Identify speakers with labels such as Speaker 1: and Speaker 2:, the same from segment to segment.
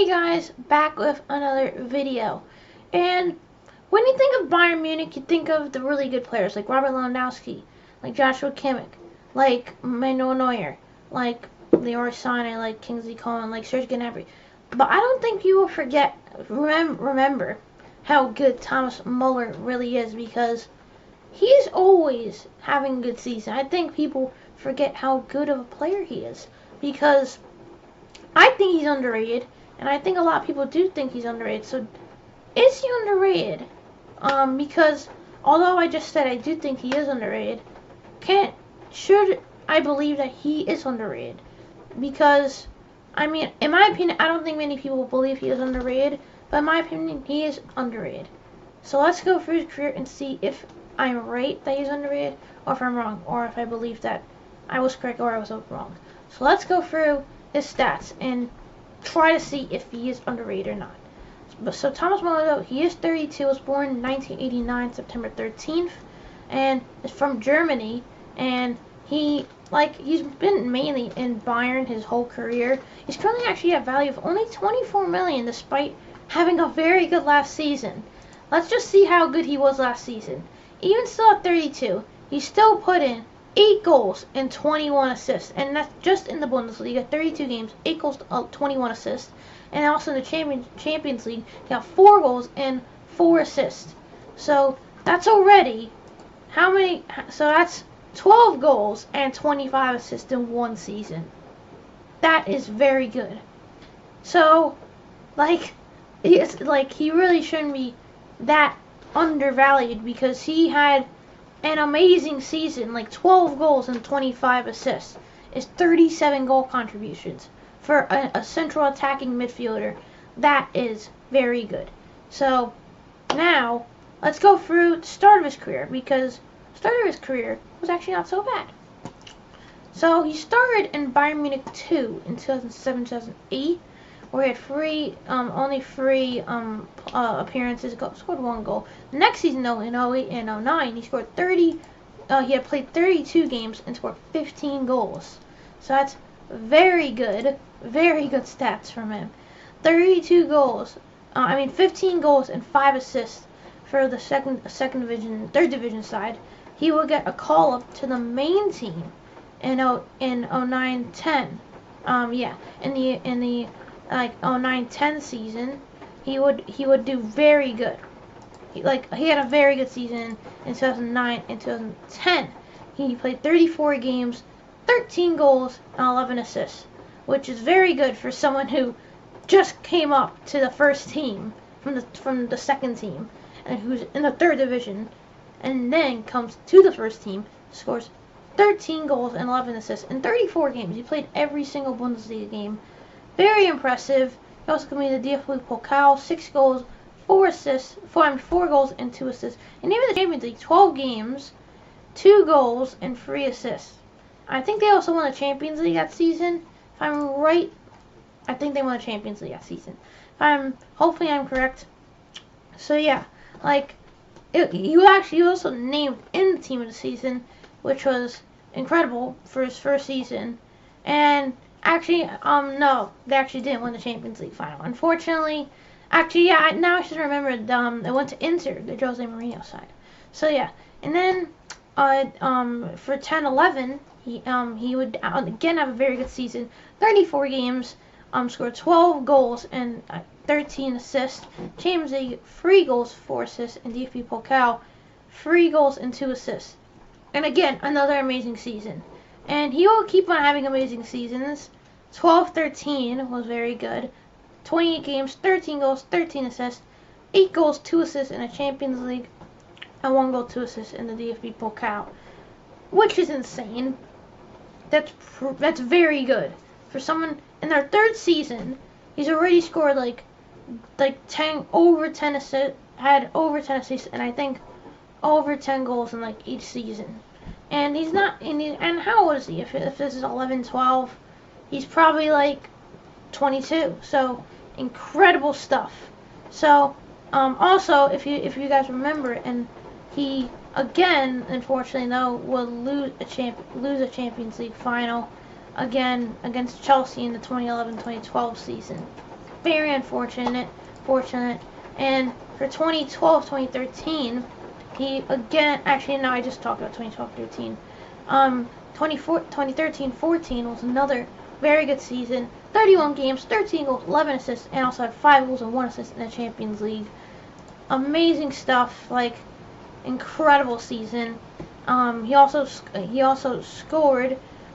Speaker 1: Hey guys, back with another video. And when you think of Bayern Munich, you think of the really good players like Robert Lewandowski, like Joshua Kimmich, like Manuel Neuer, like Leroy Sané, like Kingsley Coman, like Serge Gnabry. But I don't think you will remember how good Thomas Muller really is, because he's always having a good season. I think people forget how good of a player he is, because I think he's underrated, and I think a lot of people do think he's underrated. So, is he underrated? Because although I just said I do think he is underrated, should I believe that he is underrated? Because, I mean, in my opinion, I don't think many people believe he is underrated, but in my opinion, he is underrated. So let's go through his career and see if I'm right that he's underrated, or if I'm wrong, or if I believe that I was correct or I was wrong. So let's go through his stats and try to see if he is underrated or not. So Thomas Muller, though, he is 32, was born in 1989, September 13th, and is from Germany, and he's been mainly in Bayern his whole career. He's currently actually at a value of only 24 million, despite having a very good last season. Let's just see how good he was last season. Even still at 32, he still put in 8 goals and 21 assists, and that's just in the Bundesliga, 32 games, 8 goals, 21 assists, and also in the Champions League, he got 4 goals and 4 assists. So that's already how many? So that's 12 goals and 25 assists in one season. That is very good. So, he really shouldn't be that undervalued, because he had an amazing season, like 12 goals and 25 assists. Is 37 goal contributions for a central attacking midfielder. That is very good. So now let's go through the start of his career, because the start of his career was actually not so bad. So he started in Bayern Munich 2 in 2007-2008, where he had only three appearances, scored 1 goal. The next season, though, in 08 and 09, he scored 30. He had played 32 games and scored 15 goals. So that's very good stats from him. 32 goals. 15 goals and 5 assists for the third division side. He will get a call up to the main team in 09-10. In the 09-10 season, he would do very good. He had a very good season in 2009 and 2010. He played 34 games, 13 goals, and 11 assists, which is very good for someone who just came up to the first team from the second team, and who's in the third division, and then comes to the first team, scores 13 goals and 11 assists in 34 games. He played every single Bundesliga game. Very impressive. He also competed in the DFB Pokal, 6 goals, 4 assists, 4 goals and 2 assists. And even the Champions League, 12 games, 2 goals and 3 assists. I think they also won the Champions League that season. If I'm right, I think they won the Champions League that season. Hopefully I'm correct. So yeah, he was also named in the team of the season, which was incredible for his first season. And actually, no, they actually didn't win the Champions League final, unfortunately. Actually, yeah, now I should remember, it went to Inter, the Jose Mourinho side. So yeah, and then, for 10-11, he would again have a very good season. 34 games, scored 12 goals and 13 assists. Champions League, 3 goals, 4 assists. And DFB Pokal, 3 goals and 2 assists. And again, another amazing season. And he will keep on having amazing seasons. 12-13 was very good. 28 games, 13 goals, 13 assists, 8 goals, 2 assists in the Champions League, and 1 goal, 2 assists in the DFB Pokal, which is insane. That's very good for someone in their third season. He's already scored over 10 assists, had over 10 assists, and I think over 10 goals in each season. And he's not. And how old is he? If this is 11-12, he's probably 22. So incredible stuff. So also, if you guys remember, and he again, unfortunately, though, will lose a Champions League final again against Chelsea in the 2011-2012 season. very unfortunate. And for 2012-2013, he again, actually no, I just talked about 2012-13. 2013-14 was another very good season. 31 games, 13 goals, 11 assists, and also had 5 goals and 1 assist in the Champions League. Amazing stuff, like incredible season. He also scored. He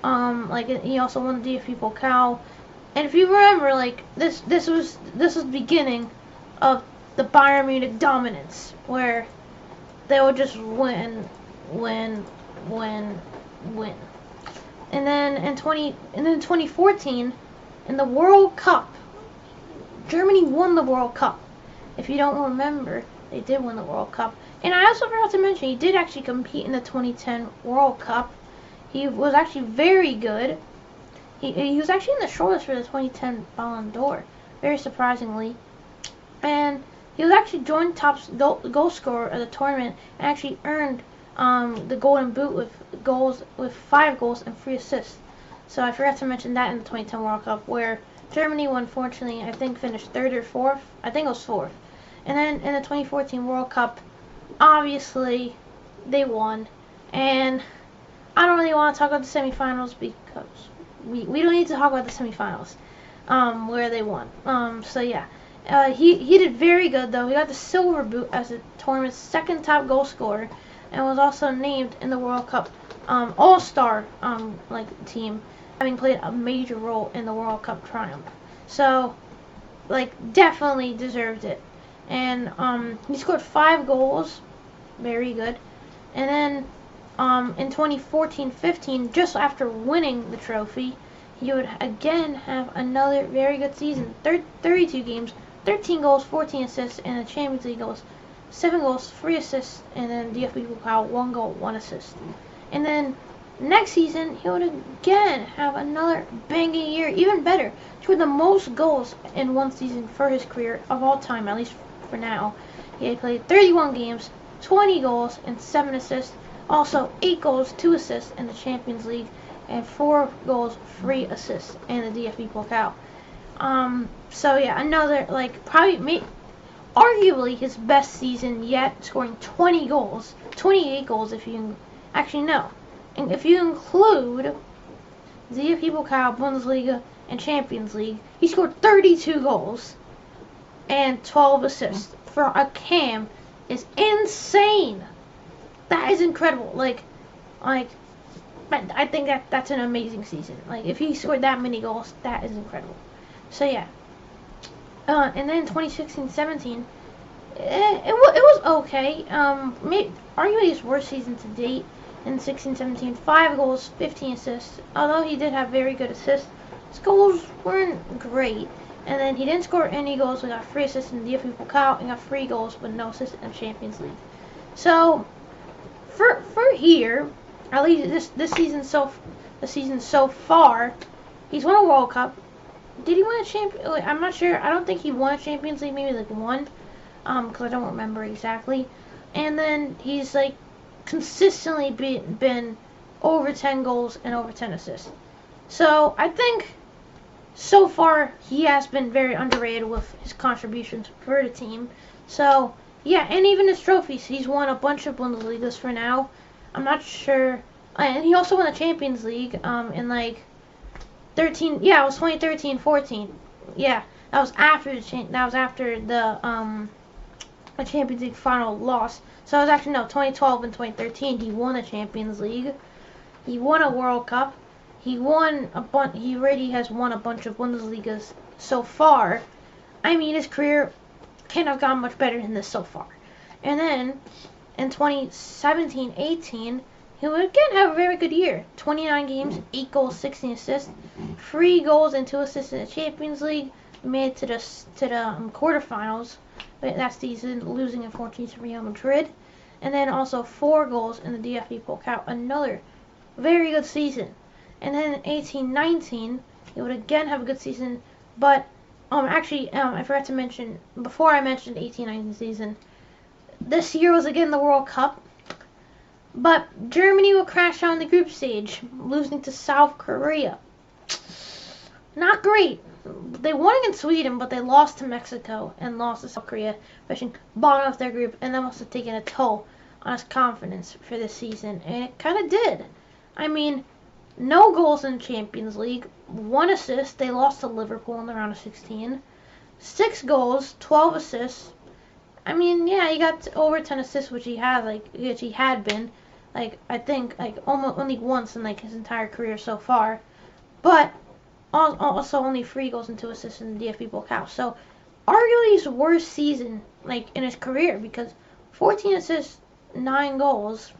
Speaker 1: also won the DFB Pokal. And if you remember, like this was the beginning of the Bayern Munich dominance, where they would just win. And then in 2014, in the World Cup, Germany won the World Cup. If you don't remember, they did win the World Cup. And I also forgot to mention, he did actually compete in the 2010 World Cup. He was actually very good. He was actually in the shortlist for the 2010 Ballon d'Or, very surprisingly. And he was actually joint top goal scorer of the tournament and actually earned the Golden Boot with 5 goals and 3 assists. So I forgot to mention that in the 2010 World Cup, where Germany, unfortunately, I think finished 3rd or 4th. I think it was 4th. And then in the 2014 World Cup, obviously, they won. And I don't really want to talk about the semifinals because we don't need to talk about the semifinals, where they won. So yeah, he did very good though. He got the silver boot as the tournament's 2nd top goal scorer, and was also named in the World Cup All-Star team, having played a major role in the World Cup triumph. So definitely deserved it. And he scored 5 goals, very good. And then in 2014-15, just after winning the trophy, he would again have another very good season. 32 games, 13 goals, 14 assists, and the Champions League goals, 7 goals, 3 assists, and then DFB Pokal, 1 goal, 1 assist. And then next season, he would again have another banging year, even better. He scored the most goals in one season for his career of all time, at least for now. He had played 31 games, 20 goals, and 7 assists. Also, 8 goals, 2 assists in the Champions League, and 4 goals, 3 assists in the DFB Pokal. So yeah, another, arguably his best season yet, scoring 28 goals if you, actually no. And if you include the DFB Pokal, Bundesliga, and Champions League, he scored 32 goals and 12 assists for a cam is insane. That is incredible. I think that's an amazing season. If he scored that many goals, that is incredible. So yeah. And then 2016-17, it was okay. Arguably his worst season to date. In 16-17, 5 goals, 15 assists. Although he did have very good assists, his goals weren't great. And then he didn't score any goals. We got 3 assists in the DFB Pokal and got 3 goals, but no assists in the Champions League. So for here, at least this season so far, he's won a World Cup. Did he win a champion? I'm not sure. I don't think he won a Champions League. Maybe one, because I don't remember exactly. And then he's consistently been over 10 goals and over 10 assists. So I think so far he has been very underrated with his contributions for the team. So yeah, and even his trophies, he's won a bunch of Bundesligas for now. I'm not sure, and he also won the Champions League in 13. Yeah, it was 2013-14. Yeah, that was after the Champions League final loss. So it was actually 2012 and 2013. He won the Champions League. He won a World Cup. He already has won a bunch of Bundesligas so far. I mean, his career can't have gone much better than this so far. And then in 2017-18, he would again have a very good year. 29 games, 8 goals, 16 assists, 3 goals and 2 assists in the Champions League. Made it to the quarterfinals that season, losing in 14 to Real Madrid. And then also 4 goals in the DFB Pokal. Another very good season. And then in 18-19, he would again have a good season. But I forgot to mention, before I mentioned 18-19 season, this year was again the World Cup. But Germany will crash out in the group stage, losing to South Korea. Not great. they won against Sweden, but they lost to Mexico and lost to South Korea, finishing bottom of their group, and that must have taken a toll on his confidence for this season, and it kind of did. I mean, no goals in Champions League, 1 assist. They lost to Liverpool in the round of 16. 6 goals, 12 assists. I mean, yeah, he got over 10 assists, which he had been, I think, almost only once in his entire career so far. But also only 3 goals and 2 assists in the DFB Pokal. So arguably his worst season in his career, because 14 assists, 9 goals.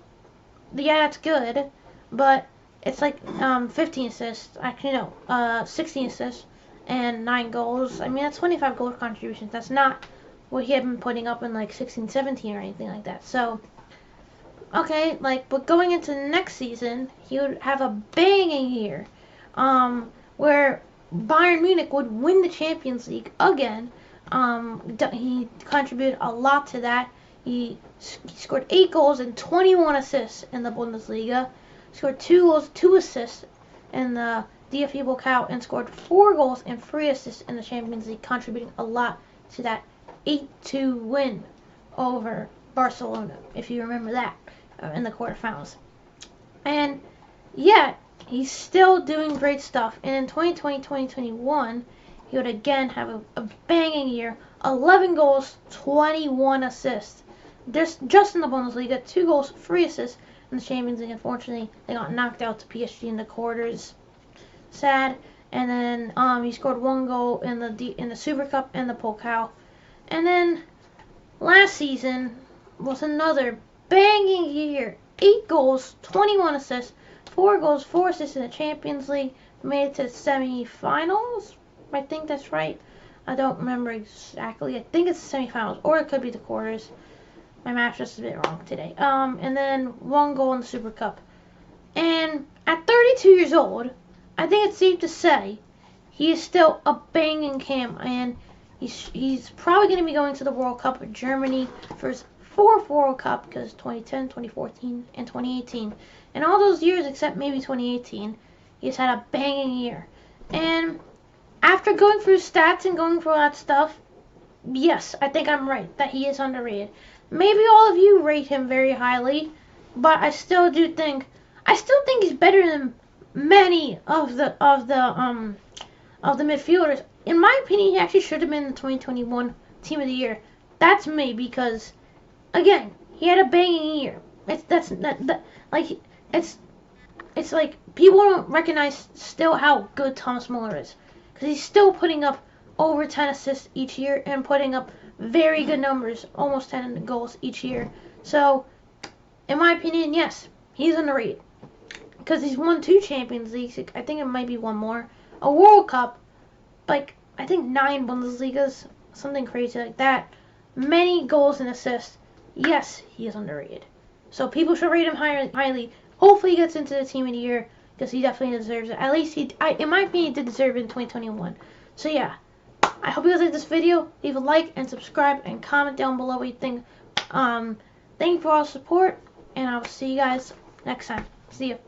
Speaker 1: Yeah, that's good, but it's 15 assists. Actually, no, 16 assists and 9 goals. I mean, that's 25 goal contributions. That's not what he had been putting up in 16-17 or anything like that. So, okay, but going into next season, he would have a banging year, where Bayern Munich would win the Champions League again. He contributed a lot to that. He scored 8 goals and 21 assists in the Bundesliga. Scored 2 goals, 2 assists in the DFB Pokal, and scored 4 goals and 3 assists in the Champions League, contributing a lot to that 8-2 win over Barcelona, if you remember that, in the quarterfinals. And yeah, he's still doing great stuff. And in 2020-2021, he would again have a banging year. 11 goals, 21 assists. Just in the Bundesliga, 2 goals, 3 assists in the Champions League. Unfortunately, they got knocked out to PSG in the quarters. Sad. And then he scored 1 goal in the Super Cup and the Pokal. And then last season was another banging year. 8 goals, 21 assists, 4 goals, 4 assists in the Champions League. Made it to the semifinals. I think that's right. I don't remember exactly. I think it's the semifinals, or it could be the quarters. My math's just a bit wrong today. And then 1 goal in the Super Cup. And at 32 years old, I think it's safe to say he is still a banging cam, and he's probably going to be going to the World Cup with Germany for his 4th World Cup, because 2010, 2014, and 2018. And all those years except maybe 2018, he's had a banging year. And after going through stats and going through all that stuff, yes, I think I'm right that he is underrated. Maybe all of you rate him very highly, but I still think he's better than many of the midfielders. In my opinion, he actually should have been the 2021 Team of the Year. That's me, because again, he had a banging year. It's like people don't recognize still how good Thomas Muller is, because he's still putting up over 10 assists each year and putting up very good numbers, almost 10 goals each year. So, in my opinion, yes, he's underrated, because he's won 2 Champions Leagues. I think it might be 1 more, a World Cup, I think 9 Bundesligas, something crazy like that. Many goals and assists. Yes, he is underrated. So people should rate him highly. Hopefully he gets into the Team of the Year, because he definitely deserves it. At least in my opinion, he did deserve it in 2021. So yeah, I hope you guys like this video. Leave a like and subscribe and comment down below what you think. Thank you for all the support, and I will see you guys next time. See ya.